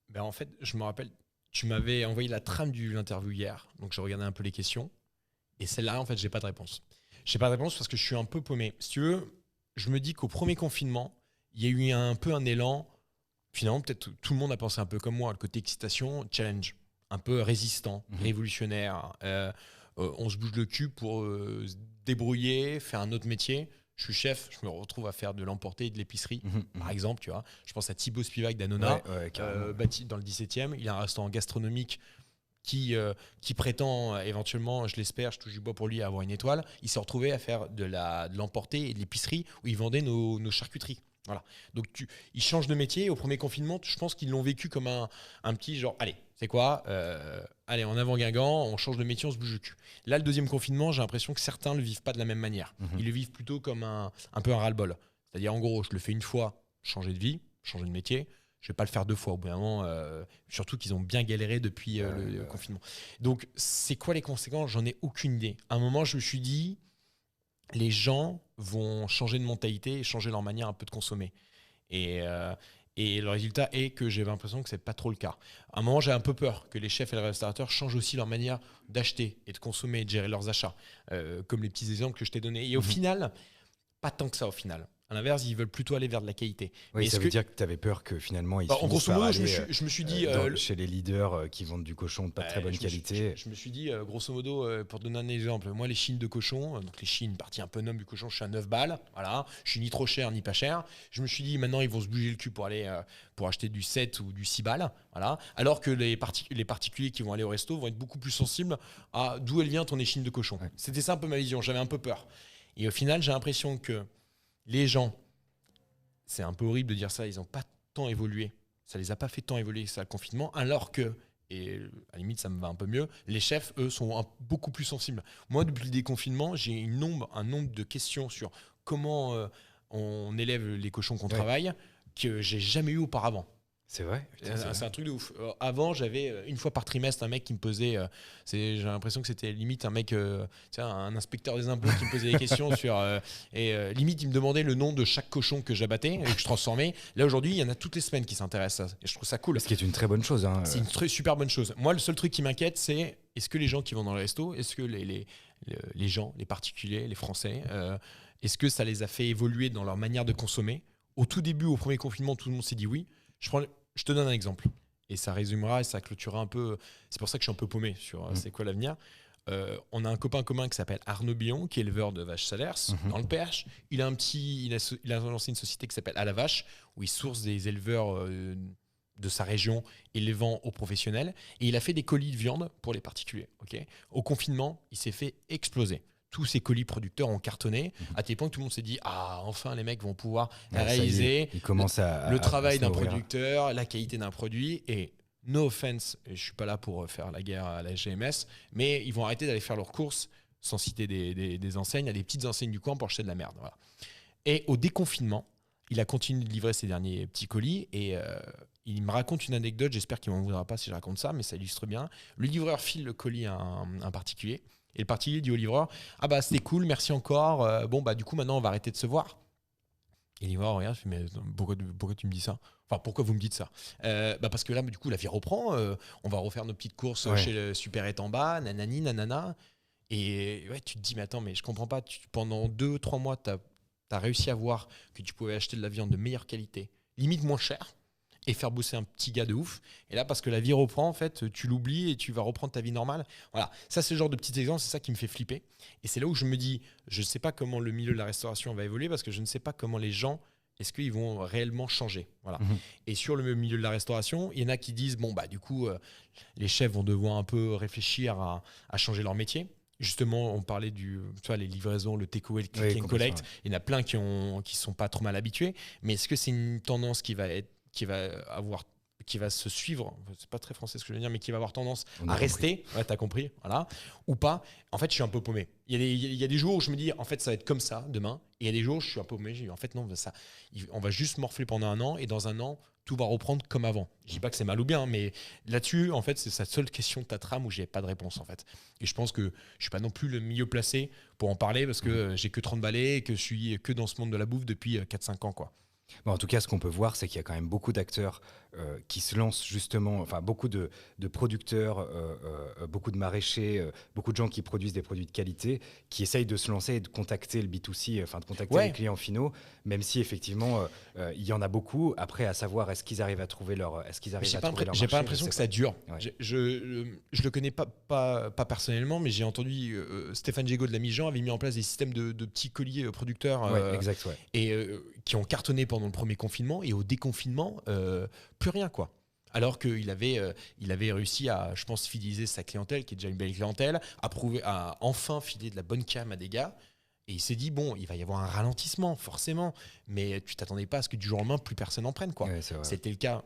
Ben en fait, je me rappelle, tu m'avais envoyé la trame de l'interview hier, donc je regardais un peu les questions. Et celle-là, en fait, j'ai pas de réponse. J'ai pas de réponse parce que je suis un peu paumé. Si tu veux, je me dis qu'au premier confinement, il y a eu un peu un élan. Finalement, peut-être tout le monde a pensé un peu comme moi, le côté excitation, challenge, un peu résistant, révolutionnaire. On se bouge le cul pour se débrouiller, faire un autre métier. Je suis chef, je me retrouve à faire de l'emporter et de l'épicerie, par exemple. Tu vois. Je pense à Thibaut Spivak d'Anona, bâti dans le 17e. Il a un restaurant gastronomique qui prétend éventuellement, je l'espère, je touche du bois pour lui, à avoir une étoile. Il s'est retrouvé à faire de l'emporter et de l'épicerie où il vendait nos charcuteries. Voilà. Donc ils changent de métier. Au premier confinement, je pense qu'ils l'ont vécu comme un petit genre, allez, c'est quoi allez, en avant Guingamp, on change de métier, on se bouge le cul. Là, le deuxième confinement, j'ai l'impression que certains ne le vivent pas de la même manière. Ils le vivent plutôt comme un peu un ras-le-bol. C'est-à-dire, en gros, je le fais une fois, changer de vie, changer de métier. Je ne vais pas le faire deux fois au bout d'un moment, surtout qu'ils ont bien galéré depuis le confinement. Donc, c'est quoi les conséquences? J'en ai aucune idée. À un moment, je me suis dit, les gens vont changer de mentalité et changer leur manière un peu de consommer. Et le résultat est que j'ai l'impression que ce n'est pas trop le cas. À un moment, j'ai un peu peur que les chefs et les restaurateurs changent aussi leur manière d'acheter et de consommer et de gérer leurs achats, comme les petits exemples que je t'ai donnés. Et au final, pas tant que ça au final. À l'inverse, ils veulent plutôt aller vers de la qualité. Oui, mais ça veut dire que tu avais peur que finalement ils en grosso modo, je me suis dit chez les leaders qui vendent du cochon de pas très bonne qualité. Je me suis dit, grosso modo, pour te donner un exemple, moi les chines de cochon, donc les chines, partie un peu noble du cochon, je suis à 9 balles. Voilà, je suis ni trop cher ni pas cher. Je me suis dit, maintenant ils vont se bouger le cul pour aller pour acheter du 7 ou du 6 balles. Voilà. Alors que les particuliers qui vont aller au resto vont être beaucoup plus sensibles à d'où elle vient ton échine de cochon. Ouais. C'était ça un peu ma vision, j'avais un peu peur. Et au final, j'ai l'impression que les gens, c'est un peu horrible de dire ça, ils n'ont pas tant évolué. Ça les a pas fait tant évoluer ça, le confinement, alors que, et à la limite ça me va un peu mieux, les chefs, eux, sont beaucoup plus sensibles. Moi, depuis le déconfinement, j'ai un nombre de questions sur comment on élève les cochons qu'on travaille que j'ai jamais eu auparavant. C'est vrai. C'est un truc de ouf. Avant, j'avais une fois par trimestre un mec qui me posait. J'ai l'impression que c'était limite un mec, un inspecteur des impôts qui me posait des questions sur. Limite, il me demandait le nom de chaque cochon que j'abattais et que je transformais. Là, aujourd'hui, il y en a toutes les semaines qui s'intéressent à ça. Et je trouve ça cool. Ce qui est une très bonne chose. Hein. C'est une super bonne chose. Moi, le seul truc qui m'inquiète, c'est est-ce que les gens qui vont dans le resto, est-ce que les gens, les particuliers, les Français, est-ce que ça les a fait évoluer dans leur manière de consommer? Au tout début, au premier confinement, tout le monde s'est dit oui. Je te donne un exemple et ça résumera et ça clôturera un peu. C'est pour ça que je suis un peu paumé sur c'est quoi l'avenir. On a un copain commun qui s'appelle Arnaud Billon, qui est éleveur de vaches Salers dans le Perche. Il a lancé une société qui s'appelle À la Vache, où il source des éleveurs de sa région et les vend aux professionnels. Et il a fait des colis de viande pour les particuliers. Okay. Au confinement, il s'est fait exploser. Tous ces colis producteurs ont cartonné, à tel point que tout le monde s'est dit « Ah, enfin, les mecs vont pouvoir réaliser le travail d'un producteur, la qualité d'un produit. » Et no offense, je ne suis pas là pour faire la guerre à la GMS, mais ils vont arrêter d'aller faire leurs courses, sans citer des enseignes, à des petites enseignes du coin pour acheter de la merde. Voilà. Et au déconfinement, il a continué de livrer ses derniers petits colis et il me raconte une anecdote, j'espère qu'il ne m'en voudra pas si je raconte ça, mais ça illustre bien. Le livreur file le colis à un particulier. Et le particulier dit au livreur « Ah bah c'était cool, merci encore. Bon bah du coup maintenant on va arrêter de se voir. » Et le livreur regarde, fait « Mais pourquoi tu me dis ça? Enfin pourquoi vous me dites ça? Parce que là du coup la vie reprend, on va refaire nos petites courses chez le Super en bas, nanani, nanana. » Et ouais, tu te dis « Mais attends, mais je comprends pas, pendant 2-3 mois t'as tu as réussi à voir que tu pouvais acheter de la viande de meilleure qualité, limite moins cher, et faire bosser un petit gars de ouf. Et là, parce que la vie reprend, en fait, tu l'oublies et tu vas reprendre ta vie normale. Voilà, ça, c'est le genre de petits exemples, c'est ça qui me fait flipper. Et c'est là où je me dis, je ne sais pas comment le milieu de la restauration va évoluer parce que je ne sais pas comment les gens, est-ce qu'ils vont réellement changer. Voilà. Et sur le milieu de la restauration, il y en a qui disent, bon, bah, du coup, les chefs vont devoir un peu réfléchir à changer leur métier. Justement, on parlait tu vois, les livraisons, le takeaway, le click and collect. Ouais. Il y en a plein qui sont pas trop mal habitués. Mais est-ce que c'est une tendance qui va se suivre, c'est pas très français ce que je veux dire, mais qui va avoir tendance à rester, ouais, t'as compris, voilà, ou pas. En fait, je suis un peu paumé. Il y a des jours où je me dis, en fait, ça va être comme ça demain, et il y a des jours où je suis un peu paumé. Je dis, en fait, non, on va juste morfler pendant un an, et dans un an, tout va reprendre comme avant. Je dis pas que c'est mal ou bien, mais là-dessus, en fait, c'est sa seule question de ta trame où j'ai pas de réponse, en fait. Et je pense que je suis pas non plus le mieux placé pour en parler parce que j'ai que 30 balais et que je suis que dans ce monde de la bouffe depuis 4-5 ans, quoi. Bon, en tout cas, ce qu'on peut voir, c'est qu'il y a quand même beaucoup d'acteurs qui se lancent justement, enfin beaucoup de producteurs, beaucoup de maraîchers, beaucoup de gens qui produisent des produits de qualité, qui essayent de se lancer et de contacter le B2C, enfin de contacter les clients finaux, même si effectivement il y en a beaucoup. Après, à savoir, est-ce qu'ils arrivent à trouver leur, J'ai pas l'impression que ça dure. Ouais. Je le connais pas personnellement, mais j'ai entendu Stéphane Jégo de la Mijan avait mis en place des systèmes de petits colis producteurs, exact, et qui ont cartonné pendant le premier confinement, et au déconfinement, plus rien, quoi. Alors qu'il avait réussi à, je pense, fidéliser sa clientèle, qui est déjà une belle clientèle, à enfin filer de la bonne cam à des gars. Et il s'est dit, bon, il va y avoir un ralentissement, forcément, mais tu t'attendais pas à ce que du jour au lendemain, plus personne n'en prenne, quoi. Ouais, c'était le cas,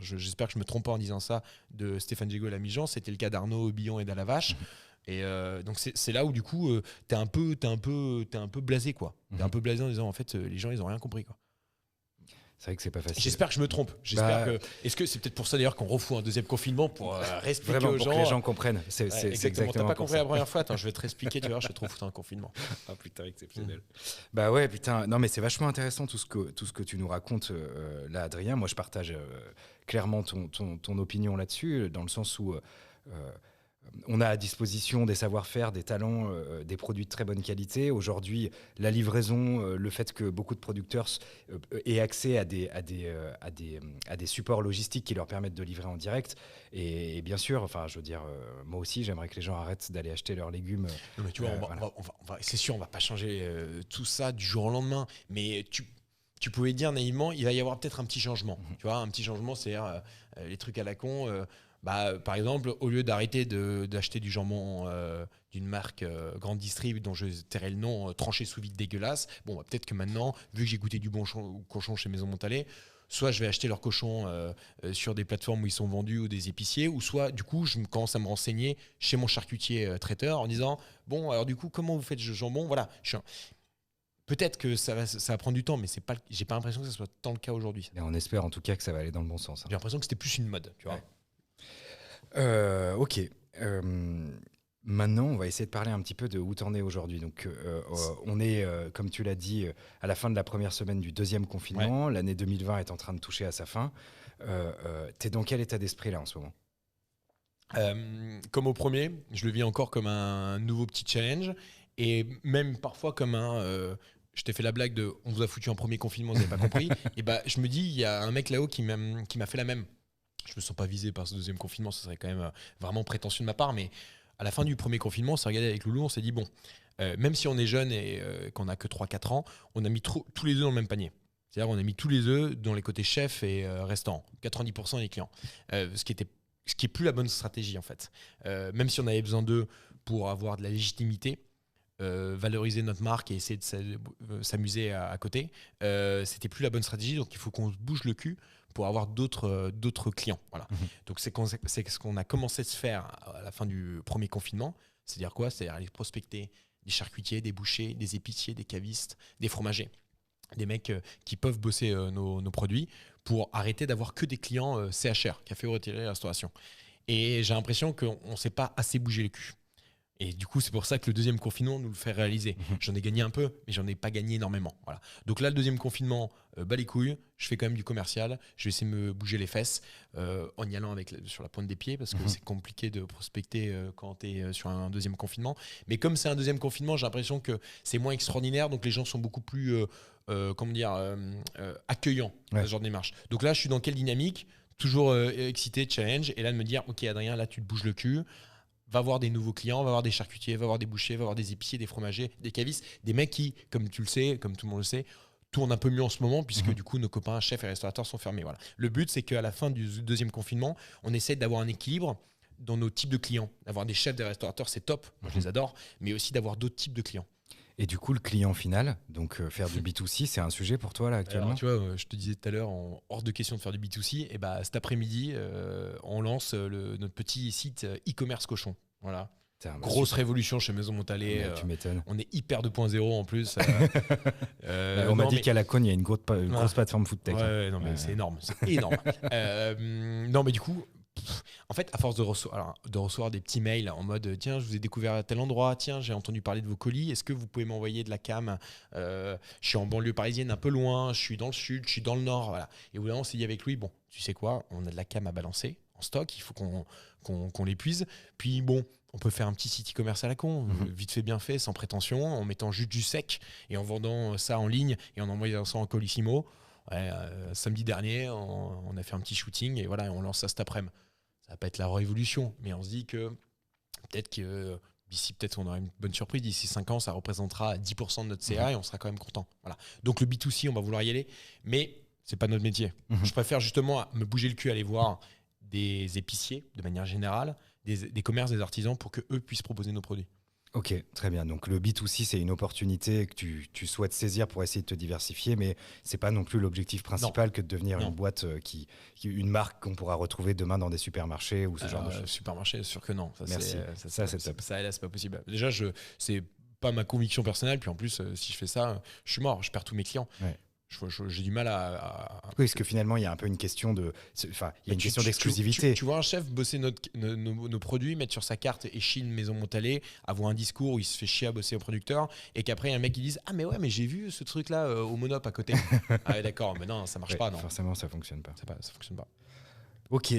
j'espère que je me trompe pas en disant ça, de Stéphane Jégo et la Mijan, c'était le cas d'Arnaud Billon et d'Alavache. Et donc c'est là où du coup t'es un peu blasé, quoi. T'es un peu blasé en disant, en fait, les gens ils ont rien compris, quoi. C'est vrai que c'est pas facile. J'espère que je me trompe. Est-ce que c'est peut-être pour ça d'ailleurs qu'on refout un deuxième confinement pour expliquer vraiment, aux gens, pour que les gens comprennent. C'est exactement. T'as pas compris la première fois. Attends, je vais te réexpliquer. Tu vois, je vais trop foutre un confinement. Ah putain, exceptionnel. Bah ouais, putain. Non mais c'est vachement intéressant tout ce que tu nous racontes là, Adrien. Moi, je partage clairement ton opinion là-dessus, dans le sens où on a à disposition des savoir-faire, des talents, des produits de très bonne qualité. Aujourd'hui, la livraison, le fait que beaucoup de producteurs aient accès à des supports logistiques qui leur permettent de livrer en direct. Et bien sûr, enfin, je veux dire, moi aussi, j'aimerais que les gens arrêtent d'aller acheter leurs légumes. Non, mais tu vois, c'est sûr, on va pas changer tout ça du jour au lendemain. Mais tu pouvais dire naïvement, il va y avoir peut-être un petit changement. Tu vois, un petit changement, c'est-à-dire les trucs à la con. Par exemple, au lieu d'arrêter d'acheter du jambon d'une marque grande distrib dont je tairai le nom, tranché sous vide dégueulasse, bon, peut-être que maintenant, vu que j'ai goûté du bon cochon chez Maison Montalais, soit je vais acheter leurs cochons sur des plateformes où ils sont vendus ou des épiciers, ou soit du coup je commence à me renseigner chez mon charcutier traiteur en disant, bon, alors du coup, comment vous faites le jambon? Voilà, peut-être que ça va prendre du temps, mais j'ai pas l'impression que ce soit tant le cas aujourd'hui. Et on espère en tout cas que ça va aller dans le bon sens. J'ai l'impression que c'était plus une mode, tu vois. Ouais. Ok. Maintenant, on va essayer de parler un petit peu de où t'en es aujourd'hui. Donc, on est, comme tu l'as dit, à la fin de la première semaine du deuxième confinement. Ouais. L'année 2020 est en train de toucher à sa fin. T'es dans quel état d'esprit là en ce moment? Comme au premier, je le vis encore comme un nouveau petit challenge, et même parfois comme je t'ai fait la blague de on vous a foutu un premier confinement, vous n'avez pas compris. Et je me dis, il y a un mec là-haut qui m'a fait la même. Je me sens pas visé par ce deuxième confinement, ça serait quand même vraiment prétentieux de ma part, mais à la fin du premier confinement, on s'est regardé avec Loulou, on s'est dit, bon, même si on est jeune et qu'on n'a que 3-4 ans, on a mis tous les œufs dans le même panier. C'est-à-dire on a mis tous les œufs dans les côtés chef et restaurant, 90% des clients. Ce qui est plus la bonne stratégie, en fait. Même si on avait besoin d'eux pour avoir de la légitimité, valoriser notre marque et essayer de s'amuser à côté, c'était plus la bonne stratégie, donc il faut qu'on se bouge le cul pour avoir d'autres clients. Voilà. Donc c'est ce qu'on a commencé à se faire à la fin du premier confinement. C'est-à-dire quoi? C'est-à-dire aller prospecter des charcutiers, des bouchers, des épiciers, des cavistes, des fromagers, des mecs qui peuvent bosser nos produits pour arrêter d'avoir que des clients CHR, café, hôtellerie, restauration. Et j'ai l'impression qu'on ne s'est pas assez bougé le cul. Et du coup, c'est pour ça que le deuxième confinement nous le fait réaliser. J'en ai gagné un peu, mais j'en ai pas gagné énormément. Voilà. Donc là, le deuxième confinement, bas les couilles, je fais quand même du commercial. Je vais essayer de me bouger les fesses en y allant sur la pointe des pieds parce que c'est compliqué de prospecter quand tu es sur un deuxième confinement. Mais comme c'est un deuxième confinement, j'ai l'impression que c'est moins extraordinaire. Donc les gens sont beaucoup plus accueillants à ce genre de démarche. Donc là, je suis dans quelle dynamique ? Toujours excité, challenge. Et là, de me dire, OK, Adrien, là, tu te bouges le cul. Va voir des nouveaux clients, va voir des charcutiers, va voir des bouchers, va voir des épiciers, des fromagers, des cavistes, des mecs qui, comme tu le sais, comme tout le monde le sait, tournent un peu mieux en ce moment puisque du coup nos copains chefs et restaurateurs sont fermés. Voilà. Le but, c'est qu'à la fin du deuxième confinement, on essaie d'avoir un équilibre dans nos types de clients. D'avoir des chefs, des restaurateurs, c'est top, moi je les adore, mais aussi d'avoir d'autres types de clients. Et du coup, le client final, donc faire du B2C, c'est un sujet pour toi là actuellement? Alors, tu vois, je te disais tout à l'heure, hors de question de faire du B2C, et bah, cet après-midi, on lance notre petit site e-commerce cochon. Voilà. Grosse révolution chez Maison Montalais. Tu m'étonnes. On est hyper 2.0 en plus. On m'a dit qu'à la Cône, il y a une grosse plateforme food tech. Ouais, non, mais c'est énorme. C'est énorme. Non, mais du coup, en fait, à force de recevoir des petits mails en mode tiens, je vous ai découvert à tel endroit, tiens, j'ai entendu parler de vos colis, est-ce que vous pouvez m'envoyer de la cam? Je suis en banlieue parisienne un peu loin, je suis dans le sud, je suis dans le nord. Voilà. Et au bout d'un moment, on s'est dit avec lui, bon, tu sais quoi, on a de la cam à balancer en stock, il faut qu'on l'épuise. Puis bon, on peut faire un petit site e-commerce à la con, vite fait, bien fait, sans prétention, en mettant juste du sec et en vendant ça en ligne et en envoyant ça en Colissimo. Ouais, samedi dernier, on a fait un petit shooting et voilà, on lance ça cet après-midi. Ça va pas être la révolution, mais on se dit que peut-être on aura une bonne surprise. D'ici 5 ans, ça représentera 10% de notre CA et on sera quand même content. Voilà. Donc le B2C, on va vouloir y aller, mais c'est pas notre métier. Je préfère justement me bouger le cul, aller voir des épiciers de manière générale, des commerces, des artisans pour qu'eux puissent proposer nos produits. Ok, très bien. Donc le B2C, c'est une opportunité que tu souhaites saisir pour essayer de te diversifier, mais c'est pas non plus l'objectif principal que de devenir une boîte une marque qu'on pourra retrouver demain dans des supermarchés ou ce genre de choses. Supermarché, sûr que non. Merci. Ça, c'est top. Ça, là, c'est pas possible. Déjà, c'est pas ma conviction personnelle. Puis en plus, si je fais ça, je suis mort. Je perds tous mes clients. Ouais. J'ai du mal à... Oui, parce que finalement, il y a un peu une question de... Enfin, il y a une question d'exclusivité. Tu vois un chef bosser nos produits, mettre sur sa carte Chine, Maison Montalais, avoir un discours où il se fait chier à bosser au producteur, et qu'après, il y a un mec qui dise « Ah, mais ouais, mais j'ai vu ce truc-là au Monop à côté. » Ah ouais, d'accord, mais non, ça marche pas. Non. Forcément, ça fonctionne pas. Ça fonctionne pas. Ok.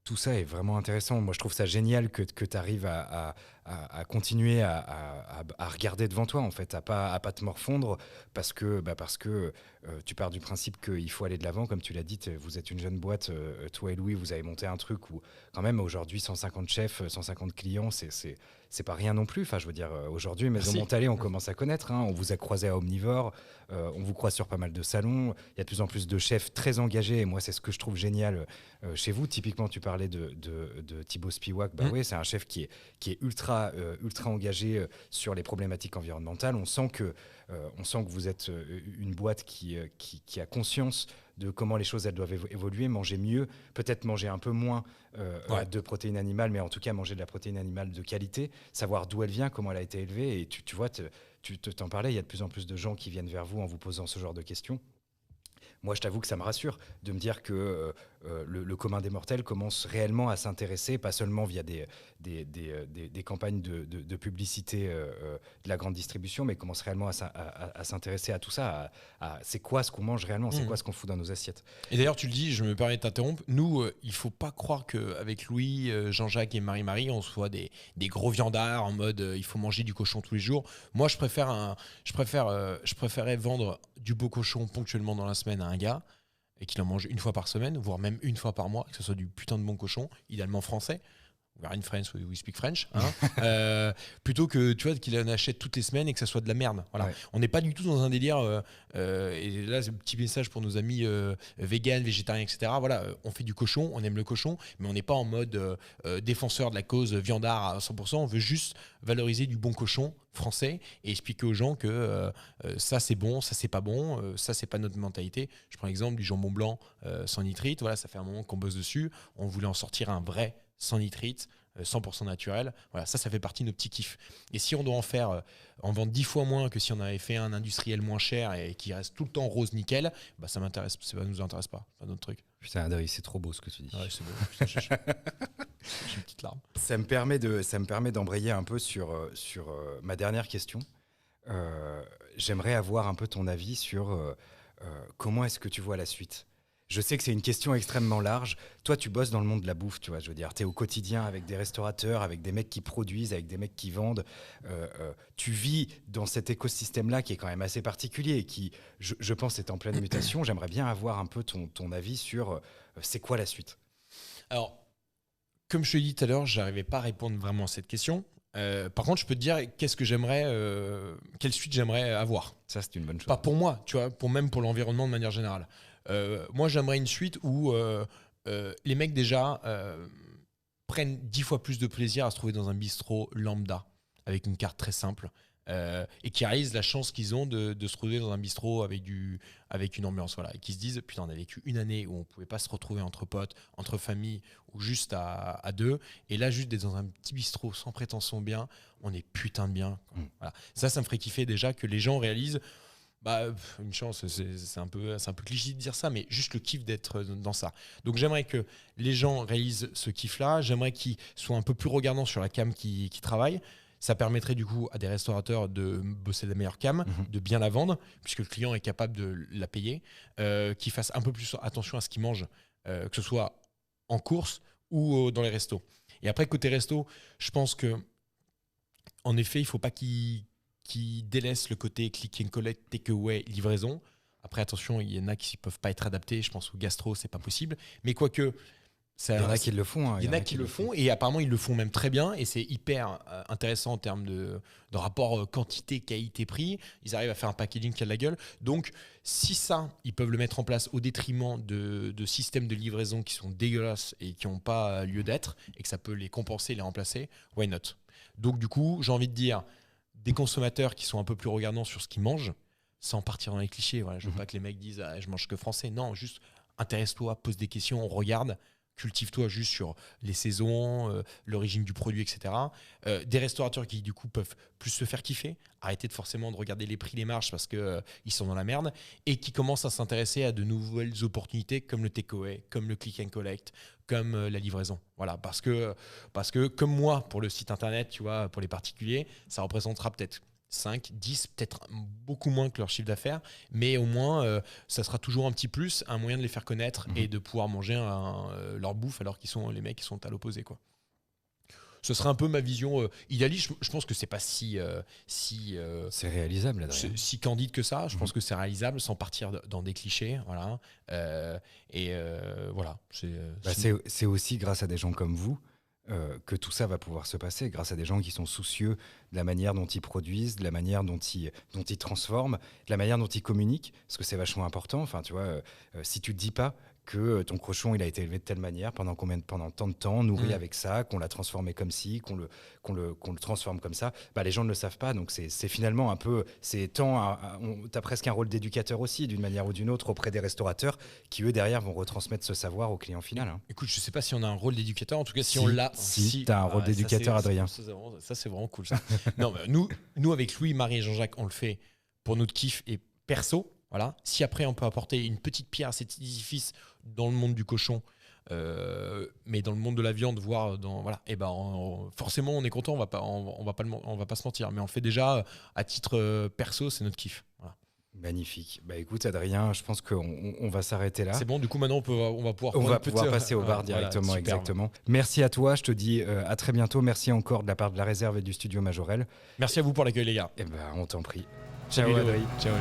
Tout ça est vraiment intéressant. Moi, je trouve ça génial que tu arrives à continuer à regarder devant toi, en fait, à pas te morfondre, parce que tu pars du principe qu'il faut aller de l'avant. Comme tu l'as dit, vous êtes une jeune boîte, toi et Louis, vous avez monté un truc où, quand même, aujourd'hui, 150 chefs, 150 clients, c'est pas rien non plus. Enfin, je veux dire, aujourd'hui, Maison Montalais, on commence à connaître. On vous a croisé à Omnivore, on vous croise sur pas mal de salons. Il y a de plus en plus de chefs très engagés. Et moi, c'est ce que je trouve génial chez vous. Typiquement, tu parlais de Thibaut Spiewak. Oui, c'est un chef qui est ultra engagé sur les problématiques environnementales. On sent que vous êtes une boîte qui a conscience de comment les choses elles doivent évoluer, manger mieux, peut-être manger un peu moins de protéines animales, mais en tout cas manger de la protéine animale de qualité, savoir d'où elle vient, comment elle a été élevée. Et tu vois, tu t'en parlais, il y a de plus en plus de gens qui viennent vers vous en vous posant ce genre de questions. Moi, je t'avoue que ça me rassure de me dire que le commun des mortels commence réellement à s'intéresser, pas seulement via des campagnes de publicité de la grande distribution, mais commence réellement à s'intéresser à tout ça, à c'est quoi ce qu'on mange réellement, c'est quoi ce qu'on fout dans nos assiettes. Et d'ailleurs, tu le dis, je me permets de t'interrompre, nous, il ne faut pas croire qu'avec Louis, Jean-Jacques et Marie-Marie, on soit des gros viandards en mode il faut manger du cochon tous les jours. Moi, je préférerais vendre du beau cochon ponctuellement dans la semaine à un gars et qu'il en mange une fois par semaine, voire même une fois par mois, que ce soit du putain de bon cochon, idéalement français. We're in France, we speak French, plutôt que tu vois qu'il en achète toutes les semaines et que ça soit de la merde. Voilà. Ouais. On n'est pas du tout dans un délire. Et là, c'est un petit message pour nos amis véganes, végétariens, etc. Voilà, on fait du cochon, on aime le cochon, mais on n'est pas en mode défenseur de la cause viandard à 100%. On veut juste valoriser du bon cochon français et expliquer aux gens que ça c'est bon, ça c'est pas bon, ça c'est pas notre mentalité. Je prends l'exemple du jambon blanc sans nitrite. Voilà, ça fait un moment qu'on bosse dessus. On voulait en sortir un vrai sans nitrite, 100% naturel. Voilà, ça fait partie de nos petits kiffs. Et si on doit en vendre 10 fois moins que si on avait fait un industriel moins cher et qui reste tout le temps rose nickel, ça nous intéresse pas notre truc. Putain, Adrien, c'est trop beau ce que tu dis. Ouais, c'est beau. Putain, j'ai une petite larme. Ça me permet d'embrayer un peu sur ma dernière question. J'aimerais avoir un peu ton avis sur comment est-ce que tu vois la suite. Je sais que c'est une question extrêmement large. Toi, tu bosses dans le monde de la bouffe, tu vois. Je veux dire, tu es au quotidien avec des restaurateurs, avec des mecs qui produisent, avec des mecs qui vendent. Tu vis dans cet écosystème-là qui est quand même assez particulier et qui, je pense, est en pleine mutation. J'aimerais bien avoir un peu ton avis sur c'est quoi la suite. Alors, comme je te l'ai dit tout à l'heure, je n'arrivais pas à répondre vraiment à cette question. Par contre, je peux te dire quelle suite j'aimerais avoir. Ça, c'est une bonne chose. Pas pour moi, tu vois, même pour l'environnement de manière générale. Moi, j'aimerais une suite où les mecs déjà prennent 10 fois plus de plaisir à se trouver dans un bistrot lambda avec une carte très simple et qui réalisent la chance qu'ils ont de se trouver dans un bistrot avec une ambiance, voilà, et qui se disent putain, on a vécu une année où on pouvait pas se retrouver entre potes, entre familles ou juste à deux, et là juste d'être dans un petit bistrot sans prétention bien, on est putain de bien. Voilà. Ça me ferait kiffer déjà que les gens réalisent. Une chance, c'est un peu cliché de dire ça, mais juste le kiff d'être dans ça. Donc j'aimerais que les gens réalisent ce kiff-là, j'aimerais qu'ils soient un peu plus regardants sur la cam qui travaille. Ça permettrait du coup à des restaurateurs de bosser la meilleure cam, de bien la vendre, puisque le client est capable de la payer, qu'ils fassent un peu plus attention à ce qu'ils mangent, que ce soit en course ou dans les restos. Et après, côté resto, je pense que en effet, il ne faut pas qu'ils délaissent le côté click and collect, takeaway, livraison. Après, attention, il y en a qui ne peuvent pas être adaptés. Je pense au gastro, c'est pas possible. Mais quoique, il y en a qui le font. Il y en a qui le font et apparemment, ils le font même très bien. Et c'est hyper intéressant en termes de rapport quantité, qualité, prix. Ils arrivent à faire un packaging qui a de la gueule. Donc, si ça, ils peuvent le mettre en place au détriment de systèmes de livraison qui sont dégueulasses et qui n'ont pas lieu d'être et que ça peut les compenser, les remplacer, why not? Donc, du coup, j'ai envie de dire des consommateurs qui sont un peu plus regardants sur ce qu'ils mangent, sans partir dans les clichés. Voilà, je veux pas que les mecs disent je mange que français. Non, juste intéresse-toi, pose des questions, regarde, cultive-toi juste sur les saisons, l'origine du produit, etc. Des restaurateurs qui du coup peuvent plus se faire kiffer, arrêter forcément de regarder les prix, les marges parce que ils sont dans la merde, et qui commencent à s'intéresser à de nouvelles opportunités comme le takeaway, comme le click and collect, comme la livraison. Voilà, parce que comme moi pour le site internet, tu vois, pour les particuliers, ça représentera peut-être 5, 10, peut-être beaucoup moins que leur chiffre d'affaires, mais au moins ça sera toujours un petit plus, un moyen de les faire connaître et de pouvoir manger leur bouffe alors qu'ils sont les mecs qui sont à l'opposé, quoi. Ce serait un peu ma vision idéaliste. Je pense que c'est pas si c'est réalisable, Adrien. Si candide que ça. Je pense que c'est réalisable sans partir dans des clichés, voilà. Voilà. C'est aussi grâce à des gens comme vous que tout ça va pouvoir se passer, grâce à des gens qui sont soucieux de la manière dont ils produisent, de la manière dont ils transforment, de la manière dont ils communiquent, parce que c'est vachement important. Enfin, tu vois, si tu te dis pas que ton cochon il a été élevé de telle manière pendant tant de temps, nourri avec ça, qu'on l'a transformé comme ci, qu'on le transforme comme ça, les gens ne le savent pas. Donc c'est finalement un peu, t'as presque un rôle d'éducateur aussi d'une manière ou d'une autre auprès des restaurateurs qui eux derrière vont retransmettre ce savoir au client final. Hein. Écoute, je sais pas si on a un rôle d'éducateur, en tout cas si on l'a. Si t'as un rôle d'éducateur, Adrien. Ça c'est vraiment cool ça. Non, mais nous avec Louis, Marie et Jean-Jacques, on le fait pour notre kiff et perso. Voilà. Si après on peut apporter une petite pierre à cet édifice dans le monde du cochon, mais dans le monde de la viande, voire forcément on est content, on va pas se mentir, mais on le fait déjà à titre perso, c'est notre kiff. Voilà. Magnifique. Écoute Adrien, je pense qu'on va s'arrêter là. C'est bon, du coup maintenant on va pouvoir passer au bar directement. Voilà, exactement. Merci à toi, je te dis à très bientôt. Merci encore de la part de la réserve et du studio Majorel. Merci à vous pour l'accueil les gars. On t'en prie. Ciao Adrien. Ciao.